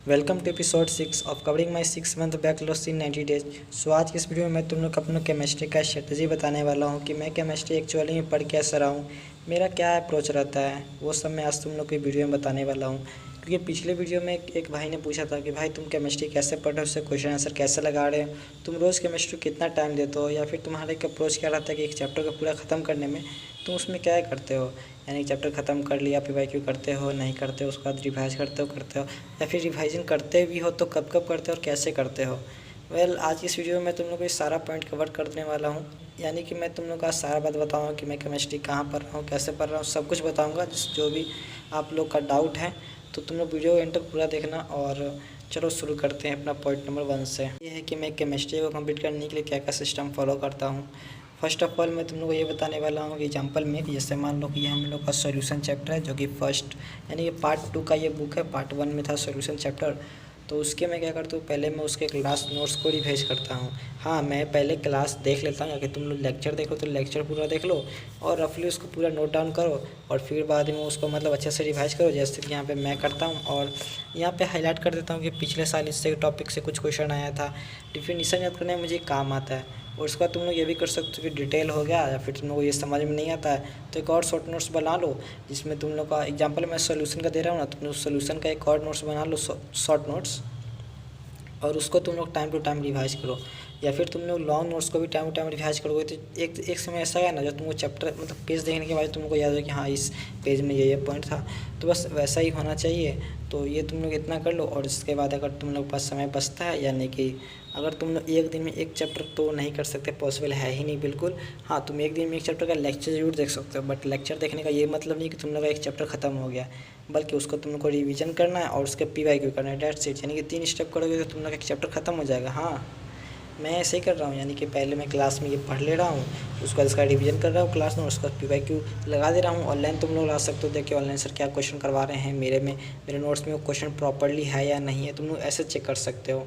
Welcome to episode 6 of covering my 6 month backlogs in 90 days. So आज की इस video में मैं तुम लोग को अपने केमिस्ट्री का स्ट्रेटजी बताने वाला हूँ कि मैं केमिस्ट्री एक्चुअली में पढ़ कैसे रहा हूँ, मेरा क्या अप्रोच रहता है, वो सब मैं आज तुम लोग को वीडियो में बताने वाला हूँ। क्योंकि पिछले वीडियो में एक भाई ने पूछा था कि भाई तुम केमिस्ट्री कैसे पढ़ रहे हो, उससे क्वेश्चन आंसर कैसे लगा रहे हो, तुम रोज़ केमिस्ट्री कितना टाइम देते हो, या फिर तुम्हारा एक अप्रोच क्या रहता है कि एक चैप्टर को पूरा ख़त्म करने में तुम उसमें क्या करते हो। यानी चैप्टर ख़त्म कर लिया पीवाईक्यू करते हो, नहीं करते हो, उसके बाद रिवाइज करते हो, या फिर रिवाइजन करते भी हो तो कब कब करते हो और कैसे करते हो। आज इस वीडियो में तुम लोग को ये सारा पॉइंट कवर करने वाला हूँ। यानी कि मैं तुम लोग का सारा बात बताऊँगा कि मैं केमिस्ट्री कहाँ पढ़ रहा हूँ, कैसे पढ़ रहा हूँ, सब कुछ बताऊँगा। जो भी आप लोग का डाउट है तो तुम लोग वीडियो एंड तक पूरा देखना। और चलो शुरू करते हैं अपना पॉइंट नंबर 1 से। ये है कि मैं केमिस्ट्री को कंप्लीट करने के लिए क्या क्या सिस्टम फॉलो करता हूँ। फर्स्ट ऑफ ऑल मैं तुम लोग को ये बताने वाला हूँ कि एग्जाम्पल में कि जैसे मान लो कि ये हम लोग का सॉल्यूशन चैप्टर है, जो कि फर्स्ट यानी कि पार्ट 2 का ये बुक है। पार्ट 1 में था सॉल्यूशन चैप्टर, तो उसके मैं क्या करता हूँ, पहले मैं उसके क्लास नोट्स को रिवाइज करता हूँ। हाँ, मैं पहले क्लास देख लेता हूँ, अगर तुम लोग लेक्चर देखो तो लेक्चर पूरा देख लो और रफली उसको पूरा नोट डाउन करो, और फिर बाद में उसको मतलब अच्छे से रिवाइज करो, जैसे कि यहाँ पे मैं करता हूँ। और यहाँ पे हाईलाइट कर देता हूँ कि पिछले साल इससे टॉपिक से कुछ क्वेश्चन आया था। डिफिनीशन याद करने में मुझे काम आता है। और उसके बाद तुम लोग ये भी कर सकते हो कि डिटेल हो गया या फिर तुम लोग को ये समझ में नहीं आता है तो एक और शॉर्ट नोट्स बना लो, जिसमें तुम लोग का एग्जांपल मैं सोल्यूशन का दे रहा हूँ ना, तुम लोग सोल्यूशन का एक और नोट्स बना लो, शॉर्ट नोट्स, और उसको तुम लोग टाइम टू टाइम रिवाइज करो। या फिर तुम लोग लॉन्ग नोट्स को भी टाइम टू टाइम रिवाइज करोगे तो एक समय ऐसा है ना, जब तुमको चैप्टर मतलब पेज देखने के बाद तुमको याद हो कि हाँ इस पेज में ये पॉइंट था, तो बस वैसा ही होना चाहिए। तो ये तुम लोग इतना कर लो। और इसके बाद अगर तुम लोग पास समय बचता है, यानी कि अगर तुम लोग एक दिन में एक चैप्टर तो नहीं कर सकते, पॉसिबल है ही नहीं बिल्कुल। हाँ, तुम एक दिन में एक चैप्टर का लेक्चर जरूर देख सकते हो, बट लेक्चर देखने का ये मतलब नहीं कि तुम लोग का एक चैप्टर ख़त्म हो गया, बल्कि उसको तुम लोग को रिवीजन करना है और उसके पीवाईक्यू करना है, डेट्स इट। यानी कि 3 स्टेप करोगे तो तुम लोग का एक चैप्टर ख़त्म हो जाएगा। हाँ, मैं ऐसे ही कर रहा हूँ, यानी कि पहले मैं क्लास में ये पढ़ ले रहा हूँ, उसके बाद इसका रिवीजन कर रहा हूँ क्लास में, उसका पीवाईक्यू लगा दे रहा हूँ। ऑनलाइन तुम लोग ला सकते हो, देखिए ऑनलाइन सर क्या क्वेश्चन करवा रहे हैं, मेरे नोट्स में वो क्वेश्चन प्रॉपरली है या नहीं है, तुम लोग ऐसे चेक कर सकते हो।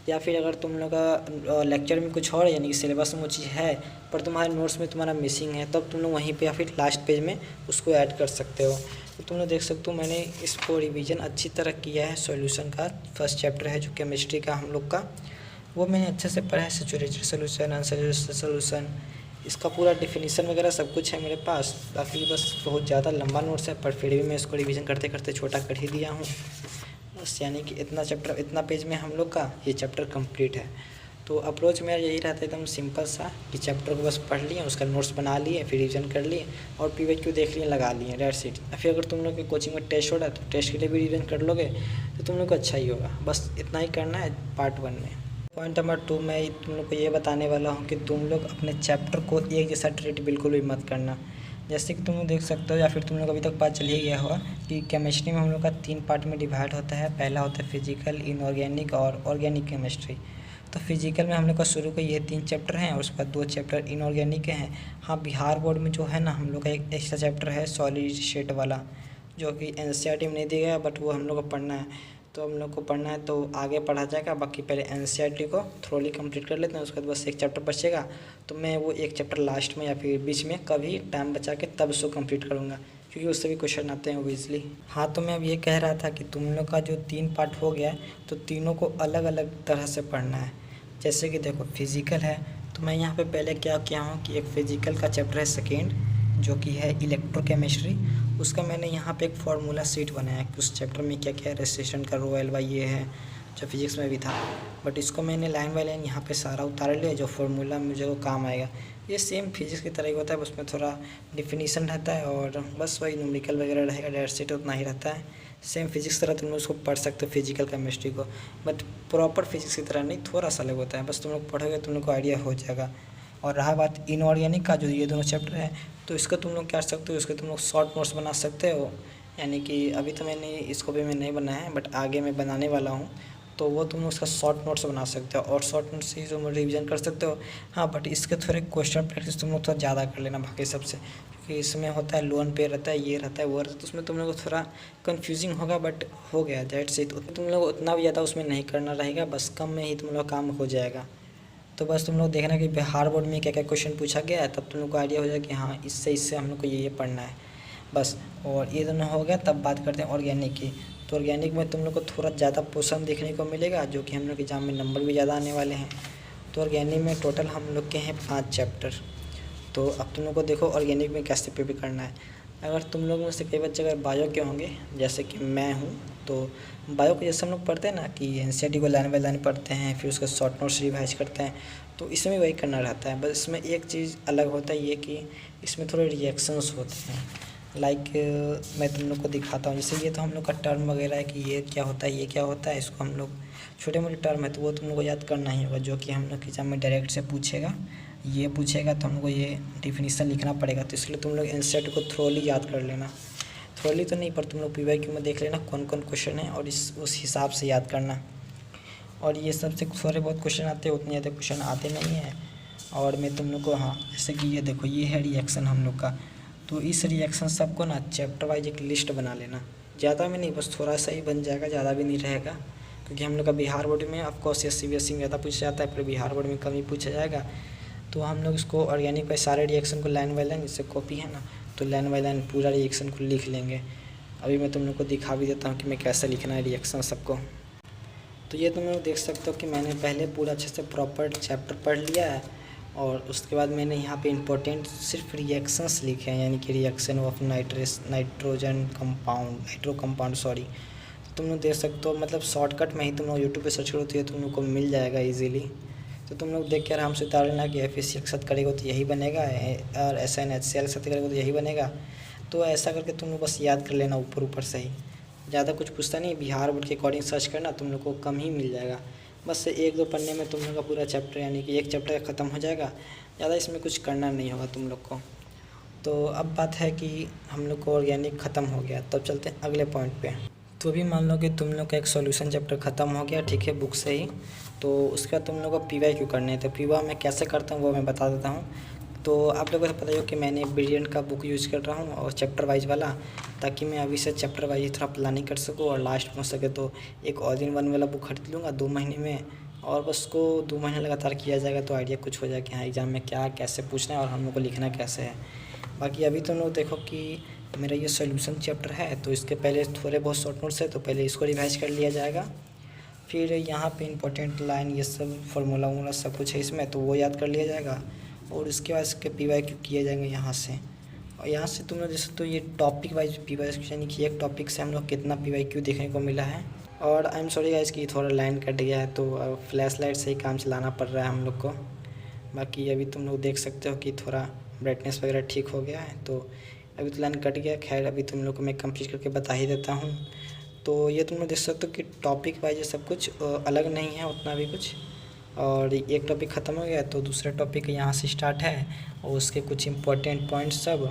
या फिर अगर तुम लोग का लेक्चर में कुछ और यानी कि सिलेबस में वो चीज़ है पर तुम्हारे नोट्स में तुम्हारा मिसिंग है, तब तुम लोग वहीं पे या फिर लास्ट पेज में उसको ऐड कर सकते हो। तो तुम लोग देख सकते हो मैंने इसको रिवीजन अच्छी तरह किया है। सॉल्यूशन का फर्स्ट चैप्टर है जो केमिस्ट्री का हम लोग का, वो मैंने अच्छे से पढ़ा है। सैचुरेटेड सोल्यूशन, अनसैचुरेटेड सोल्यूशन, इसका पूरा डिफिनीशन वगैरह सब कुछ है मेरे पास। बाकी बस बहुत ज़्यादा लंबा नोट्स है, पर फिर भी मैं इसको रिवीजन करते करते छोटा कर ही दिया हूँ बस। यानी कि इतना चैप्टर, इतना पेज में हम लोग का ये चैप्टर कंप्लीट है। तो अप्रोच मेरा यही रहता है एकदम सिंपल सा, कि चैप्टर को बस पढ़ लिए, उसका नोट्स बना लिए, फिर रिवीजन कर लिए और पीवाईक्यू देख लिए, लगा लिए, डेट्स इट। फिर अगर तुम लोग के कोचिंग में टेस्ट हो रहा है तो टेस्ट के लिए भी रिवीजन कर लोगे तो तुम लोग को अच्छा ही होगा। बस इतना ही करना है पार्ट 1 में। पॉइंट नंबर 2 मैं तुम लोग को ये बताने वाला हूँ कि तुम लोग अपने चैप्टर को एक जैसा ट्रीट बिल्कुल भी मत करना। जैसे कि तुम लोग देख सकते हो या फिर तुम लोग अभी तक पता चल ही गया होगा कि केमिस्ट्री में हम लोग का 3 पार्ट में डिवाइड होता है। पहला होता है फिजिकल, इनऑर्गेनिक और ऑर्गेनिक केमिस्ट्री। तो फिजिकल में हम लोग का शुरू के ये 3 चैप्टर हैं और उसके बाद 2 चैप्टर इनऑर्गेनिक के हैं। हाँ, बिहार बोर्ड में जो है ना, हम लोग का एक एक्स्ट्रा चैप्टर है सॉलिड स्टेट वाला, जो कि एनसीईआरटी में नहीं दिया गया, बट वो हम लोग को पढ़ना है। तो हम लोग को पढ़ना है तो आगे पढ़ा जाएगा। बाकी पहले एनसीईआरटी को थ्रोली कंप्लीट कर लेते हैं, उसके बाद बस एक चैप्टर बचेगा, तो मैं वो एक चैप्टर लास्ट में या फिर बीच में कभी टाइम बचा के तब उसको कंप्लीट करूँगा, क्योंकि उससे भी क्वेश्चन आते हैं ओबियसली। हाँ, तो मैं अब ये कह रहा था कि तुम लोग का जो 3 पार्ट हो गया है तो तीनों को अलग अलग तरह से पढ़ना है। जैसे कि देखो फिजिकल है, तो मैं यहाँ पे पहले क्या किया हूँ कि एक फिजिकल का चैप्टर है सेकेंड, जो कि है इलेक्ट्रोकेमिस्ट्री। उसका मैंने यहाँ पे एक फार्मूला शीट बनाया कि उस चैप्टर में क्या क्या है, रेजिस्टेंस का रो एल बाई ये है, जो फिजिक्स में भी था, बट इसको मैंने लाइन बाई लाइन यहाँ पे सारा उतार लिया, जो फार्मूला मुझे वो काम आएगा। ये सेम फिजिक्स की तरह ही होता है, बस उसमें थोड़ा डिफिनीसन रहता है और बस वही न्यूमेरिकल वगैरह रहेगा, डेट शीट उतना ही रहता है। सेम फिजिक्स तरह तुम लोग उसको पढ़ सकते हो फिजिकल केमिस्ट्री को, बट प्रॉपर फिजिक्स की तरह नहीं, थोड़ा सा अलग होता है। बस तुम लोग पढ़ोगे तुम लोग को आइडिया हो जाएगा। और रहा बात इनऑर्गेनिक का, जो ये दोनों चैप्टर है, तो इसका तुम लोग क्या कर सकते हो, इसके तुम लोग शॉर्ट नोट्स बना सकते हो। यानी कि अभी तो मैंने इसको भी मैं नहीं बनाया है, बट आगे मैं बनाने वाला हूँ, तो वो तुम उसका शॉर्ट नोट्स बना सकते हो और शॉर्ट नोट्स से तुम रिवीजन कर सकते हो। हाँ, बट इसके थोड़े क्वेश्चन प्रैक्टिस तुम लोग थोड़ा ज़्यादा कर लेना बाकी सबसे, क्योंकि इसमें होता है लोन पे रहता है, ये रहता है, वो रहता है, तो उसमें तुम लोग को थोड़ा कन्फ्यूजिंग होगा, बट हो गया दैट्स इट। तुम लोग उतना भी ज़्यादा उसमें नहीं करना रहेगा, बस कम में ही तुम लोग काम हो जाएगा। तो बस तुम लोग देखना कि बिहार बोर्ड में क्या क्या क्वेश्चन पूछा गया है, तब तुम लोग को आइडिया हो जाएगा कि हाँ इससे हम लोग को ये पढ़ना है बस। और ये दोनों हो गया, तब बात करते हैं ऑर्गेनिक की। तो ऑर्गेनिक में तुम लोग को थोड़ा ज़्यादा पोर्शन देखने को मिलेगा, जो कि हम लोग एग्जाम में नंबर भी ज़्यादा आने वाले हैं। तो ऑर्गेनिक में टोटल हम लोग के हैं 5 चैप्टर। तो अब तुम लोग को देखो ऑर्गेनिक में कैसे प्रिपेयर करना है। अगर तुम लोग में से कई बच्चे अगर बायो के होंगे, जैसे कि मैं हूँ, तो बायो को जैसे हम लोग पढ़ते हैं ना कि एनसीईआरटी को लाइन बाय लाइन पढ़ते हैं, फिर उसका शॉर्ट नोट्स रिवाइज करते हैं, तो इसमें वही करना रहता है। बस इसमें एक चीज़ अलग होता है, ये कि इसमें थोड़े रिएक्शंस होते हैं। लाइक मैं तुम लोग को दिखाता हूँ। जैसे ये तो हम लोग का टर्म वगैरह है कि ये क्या होता है, ये क्या होता है, इसको हम लोग छोटे मोटे टर्म है तो वो तुम लोग को याद करना ही होगा, जो कि हम लोग एग्जाम में डायरेक्ट से पूछेगा। ये पूछेगा तो हम लोग को ये डिफिनीसन लिखना पड़ेगा, तो इसलिए तुम लोग एनसीईआरटी को थ्रोली याद कर लेना। थ्रोली तो नहीं, पर तुम लोग पीवाईक्यू में देख लेना कौन कौन क्वेश्चन है और उस हिसाब से याद करना। और ये सबसे थोड़े बहुत क्वेश्चन आते हैं, उतने ज़्यादा क्वेश्चन आते नहीं हैं। और मैं तुम लोग को, हाँ, जैसे कि ये देखो, ये है रिएक्शन हम लोग का। तो इस रिएक्शन सबको ना चैप्टर वाइज एक लिस्ट बना लेना, ज़्यादा में नहीं, बस थोड़ा सा ही बन जाएगा, ज़्यादा भी नहीं रहेगा, क्योंकि हम लोग का बिहार बोर्ड में ऑफकोर्स CBSE में ज़्यादा पूछा जाता है, पर बिहार बोर्ड में कम ही पूछा जाएगा। तो हम लोग इसको ऑर्गेनिक पे सारे रिएक्शन को लाइन बाय लाइन, जैसे कॉपी है ना, तो लाइन बाय लाइन पूरा रिएक्शन को लिख लेंगे। अभी मैं तुम लोग को दिखा भी देता हूँ कि मैं कैसे लिखना है रिएक्शन सबको। तो ये तुम लोग देख सकते हो कि मैंने पहले पूरा अच्छे से प्रॉपर चैप्टर पढ़ लिया है, और उसके बाद मैंने यहाँ पे इम्पोर्टेंट सिर्फ रिएक्शंस लिखे हैं, यानी कि reaction of nitro compound sorry. तो तुम लोग देख सकते हो, मतलब शॉर्टकट में ही तुम लोग यूट्यूब पे सर्च करो तो ये तुम लोग को मिल जाएगा इजीली। तो तुम लोग देख के आराम से उतार लेना कि FAC के साथ करेगा तो यही बनेगा, और SNHCl के साथ करेगा तो यही बनेगा। तो ऐसा करके तुम लोग बस याद कर लेना ऊपर ऊपर से ही, ज़्यादा कुछ पूछता नहीं। बिहार बोर्ड के अकॉर्डिंग सर्च करना, तुम लोग को कम ही मिल जाएगा। बस 1-2 पन्ने में तुम लोग का पूरा चैप्टर, यानी कि एक चैप्टर ख़त्म हो जाएगा। ज़्यादा इसमें कुछ करना नहीं होगा तुम लोग को। तो अब बात है कि हम लोग को ऑर्गेनिक ख़त्म हो गया, तब चलते हैं अगले पॉइंट पे। तो अभी मान लो कि तुम लोग का एक सॉल्यूशन चैप्टर ख़त्म हो गया, ठीक है, बुक से ही। तो उसके बाद तुम लोग को PYQ करने हैं। तो PYQ मैं कैसे करता हूँ वो मैं बता देता हूँ। तो आप लोगों को पता ही हो कि मैंने ब्रिलियंट का बुक यूज़ कर रहा हूँ, और चैप्टर वाइज वाला, ताकि मैं अभी से चैप्टर वाइज थोड़ा प्लानिंग कर सकूँ, और लास्ट में हो सके तो एक ऑल इन वन वाला बुक खरीद लूँगा 2 महीने में, और बस उसको 2 महीने लगातार किया जाएगा तो आइडिया कुछ हो जाए कि हाँ एग्ज़ाम में क्या कैसे पूछना है और हम लोग को लिखना कैसे है। बाकी अभी तुम लोग देखो कि मेरा ये सॉल्यूशन चैप्टर है, तो इसके पहले थोड़े बहुत शॉर्ट नोट्स है, तो पहले इसको रिवाइज कर लिया जाएगा। फिर यहाँ पे इंपॉर्टेंट लाइन, ये सब फार्मूला सब कुछ है इसमें, तो वो याद कर लिया जाएगा। और उसके बाद इसके PYQ किए जाएंगे यहाँ से। और यहाँ से तुम लोग जैसे, तो ये टॉपिक वाइज PYQ, यानी कि एक टॉपिक से हम लोग कितना PYQ देखने को मिला है। और आई एम सॉरी गाइस कि थोड़ा लाइन कट गया है, तो फ्लैश लाइट से ही काम चलाना पड़ रहा है हम लोग को। बाकी अभी तुम लोग देख सकते हो कि थोड़ा ब्राइटनेस वगैरह ठीक हो गया है, तो अभी तो लाइन कट गया। खैर अभी तुम लोग को मैं कंप्लीट करके बता ही देता हूँ। तो ये तुम लोग देख सकते हो कि टॉपिक वाइज सब कुछ अलग नहीं है उतना भी कुछ। और एक टॉपिक ख़त्म हो गया तो दूसरा टॉपिक यहाँ से स्टार्ट है, और उसके कुछ इम्पोर्टेंट पॉइंट्स सब,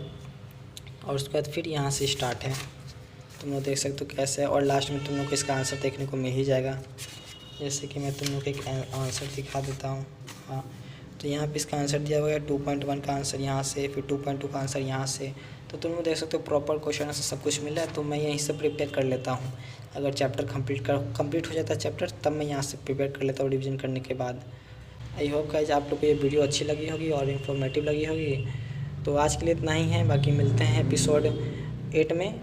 और उसके बाद फिर यहाँ से स्टार्ट है। तुम लोग देख सकते हो कैसे, और लास्ट में तुम लोग को इसका आंसर देखने को मिल ही जाएगा। जैसे कि मैं तुम लोग को एक आंसर दिखा देता हूँ। हाँ, तो यहाँ पे इसका आंसर दिया हुआ है 2.1 का आंसर यहाँ से, फिर 2.2 का आंसर यहाँ से। तो तुम लोग देख सकते हो प्रॉपर क्वेश्चन से सब कुछ मिला है। तो मैं यहीं से प्रिपेयर कर लेता हूँ। अगर चैप्टर कंप्लीट हो जाता है चैप्टर, तब मैं यहाँ से प्रिपेयर कर लेता हूँ रिविजन करने के बाद। आई होप गाइस आप लोग को ये वीडियो अच्छी लगी होगी और इन्फॉर्मेटिव लगी होगी। तो आज के लिए इतना ही है, बाकी मिलते हैं एपिसोड 8 में।